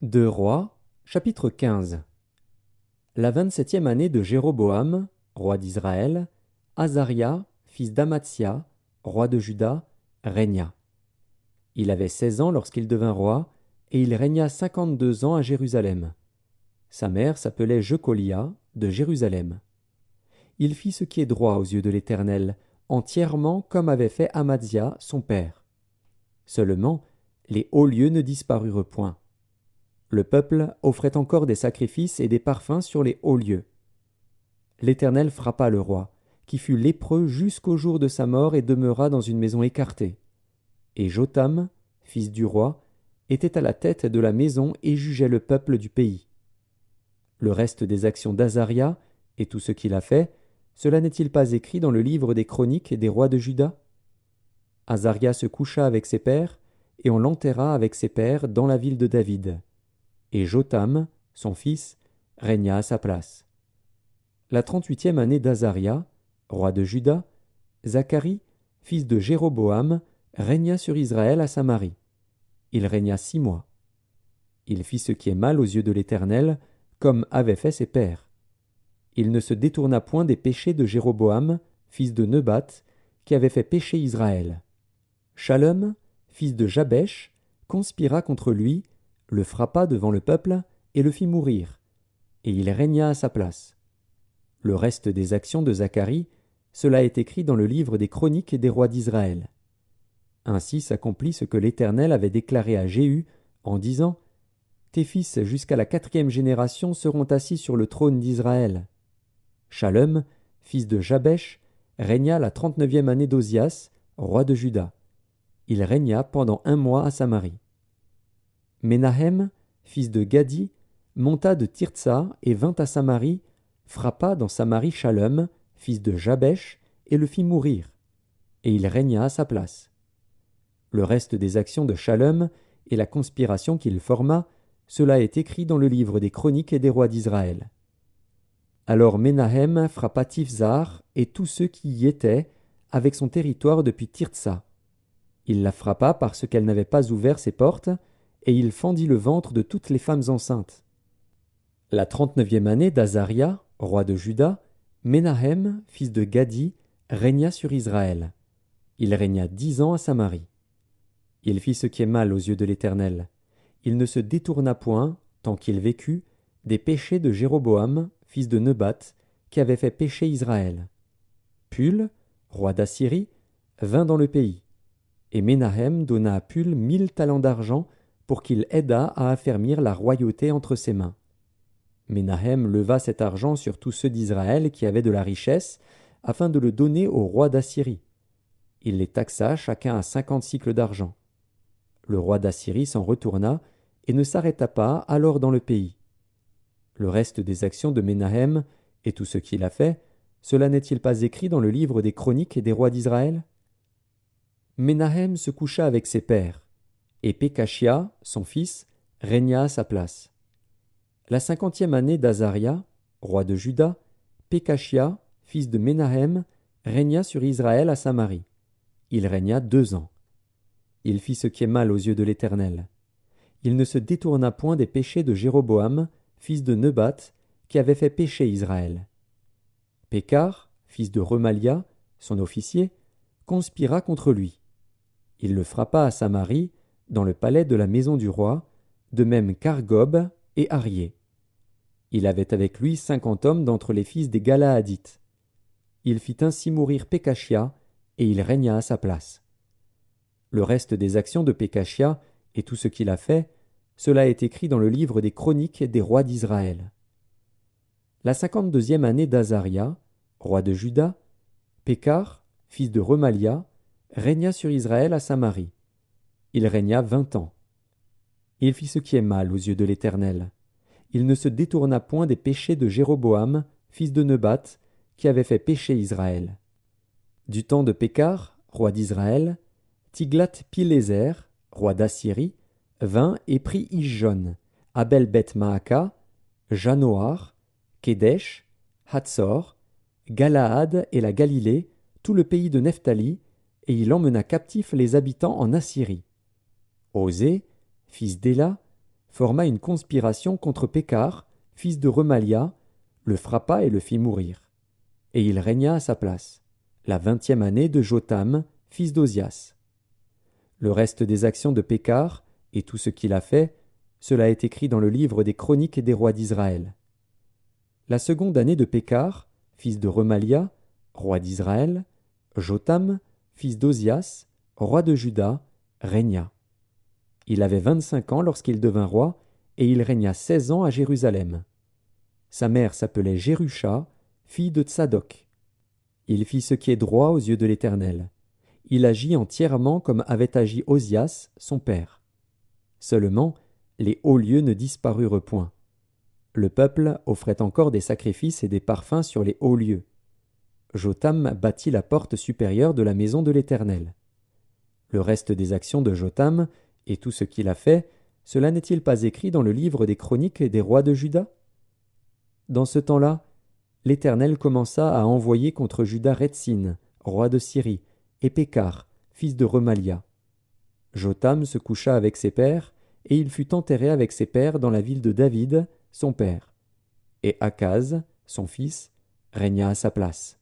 Deux Rois, chapitre 15. La 27e année de Jéroboam, roi d'Israël, Azaria, fils d'Amatsia, roi de Juda, régna. Il avait 16 ans lorsqu'il devint roi, et il régna 52 ans à Jérusalem. Sa mère s'appelait Jecolia, de Jérusalem. Il fit ce qui est droit aux yeux de l'Éternel, entièrement comme avait fait Amadzia, son père. Seulement, les hauts lieux ne disparurent point. Le peuple offrait encore des sacrifices et des parfums sur les hauts lieux. L'Éternel frappa le roi, qui fut lépreux jusqu'au jour de sa mort et demeura dans une maison écartée. Et Jotham, fils du roi, était à la tête de la maison et jugeait le peuple du pays. Le reste des actions d'Azaria et tout ce qu'il a fait, cela n'est-il pas écrit dans le livre des chroniques des rois de Juda? Azaria se coucha avec ses pères, et on l'enterra avec ses pères dans la ville de David. Et Jotham, son fils, régna à sa place. La 38e année d'Azaria, roi de Juda, Zacharie, fils de Jéroboam, régna sur Israël à Samarie. Il régna 6 mois. Il fit ce qui est mal aux yeux de l'Éternel, comme avaient fait ses pères. Il ne se détourna point des péchés de Jéroboam, fils de Nebat, qui avait fait pécher Israël. Shallum, fils de Jabesh, conspira contre lui, le frappa devant le peuple et le fit mourir, et il régna à sa place. Le reste des actions de Zacharie, cela est écrit dans le livre des chroniques des rois d'Israël. Ainsi s'accomplit ce que l'Éternel avait déclaré à Jéhu en disant « Tes fils jusqu'à la 4e génération seront assis sur le trône d'Israël. » Shallum, fils de Jabesh, régna la 39e année d'Ozias, roi de Juda. Il régna pendant 1 mois à Samarie. Ménahem, fils de Gadi, monta de Tirtsa et vint à Samarie, frappa dans Samarie Shallum, fils de Jabesh, et le fit mourir. Et il régna à sa place. Le reste des actions de Shallum et la conspiration qu'il forma, cela est écrit dans le livre des chroniques des rois d'Israël. Alors Ménahem frappa Tifzar et tous ceux qui y étaient, avec son territoire depuis Tirtsa. Il la frappa parce qu'elle n'avait pas ouvert ses portes, et il fendit le ventre de toutes les femmes enceintes. La 39e année d'Azaria, roi de Juda, Ménahem, fils de Gadi, régna sur Israël. Il régna 10 ans à Samarie. Il fit ce qui est mal aux yeux de l'Éternel. Il ne se détourna point, tant qu'il vécut, des péchés de Jéroboam, fils de Nebat, qui avait fait pécher Israël. Pul, roi d'Assyrie, vint dans le pays. Et Ménahem donna à Pul 1000 talents d'argent pour qu'il aidât à affermir la royauté entre ses mains. Ménahem leva cet argent sur tous ceux d'Israël qui avaient de la richesse, afin de le donner au roi d'Assyrie. Il les taxa chacun à 50 cycles d'argent. Le roi d'Assyrie s'en retourna et ne s'arrêta pas alors dans le pays. Le reste des actions de Ménahem et tout ce qu'il a fait, cela n'est-il pas écrit dans le livre des chroniques des rois d'Israël? Ménahem se coucha avec ses pères, et Pékachia, son fils, régna à sa place. La 50e année d'Azaria, roi de Juda, Pékachia, fils de Ménahem, régna sur Israël à Samarie. Il régna 2 ans. Il fit ce qui est mal aux yeux de l'Éternel. Il ne se détourna point des péchés de Jéroboam, fils de Nebat, qui avait fait pécher Israël. Pékar, fils de Remalia, son officier, conspira contre lui. Il le frappa à Samarie, dans le palais de la maison du roi, de même qu'Argob et Arié. Il avait avec lui 50 hommes d'entre les fils des Galaadites. Il fit ainsi mourir Pékachia, et il régna à sa place. Le reste des actions de Pékachia et tout ce qu'il a fait, cela est écrit dans le livre des chroniques des rois d'Israël. La 52e année d'Azaria, roi de Juda, Pékar, fils de Remalia, régna sur Israël à Samarie. Il régna 20 ans. Il fit ce qui est mal aux yeux de l'Éternel. Il ne se détourna point des péchés de Jéroboam, fils de Nebat, qui avait fait pécher Israël. Du temps de Pékar, roi d'Israël, Tiglath-Pileser, roi d'Assyrie, vint et prit Ijon, Abel-Beth-Maaka, Janoar, Kédesh, Hatzor, Galaad et la Galilée, tout le pays de Nephtali, et il emmena captifs les habitants en Assyrie. Osée, fils d'Éla, forma une conspiration contre Pékar, fils de Remalia, le frappa et le fit mourir. Et il régna à sa place, la 20e année de Jotham, fils d'Ozias. Le reste des actions de Pékar, et tout ce qu'il a fait, cela est écrit dans le livre des chroniques des rois d'Israël. La seconde année de Pékar, fils de Remalia, roi d'Israël, Jotham, fils d'Ozias, roi de Juda, régna. Il avait 25 ans lorsqu'il devint roi, et il régna 16 ans à Jérusalem. Sa mère s'appelait Jérusha, fille de Tsadok. Il fit ce qui est droit aux yeux de l'Éternel. Il agit entièrement comme avait agi Ozias, son père. Seulement, les hauts lieux ne disparurent point. Le peuple offrait encore des sacrifices et des parfums sur les hauts lieux. Jotham bâtit la porte supérieure de la maison de l'Éternel. Le reste des actions de Jotham, et tout ce qu'il a fait, cela n'est-il pas écrit dans le livre des chroniques des rois de Juda? Dans ce temps-là, l'Éternel commença à envoyer contre Juda Retsin, roi de Syrie, et Pékar, fils de Remalia. Jotham se coucha avec ses pères, et il fut enterré avec ses pères dans la ville de David, son père. Et Akaz, son fils, régna à sa place.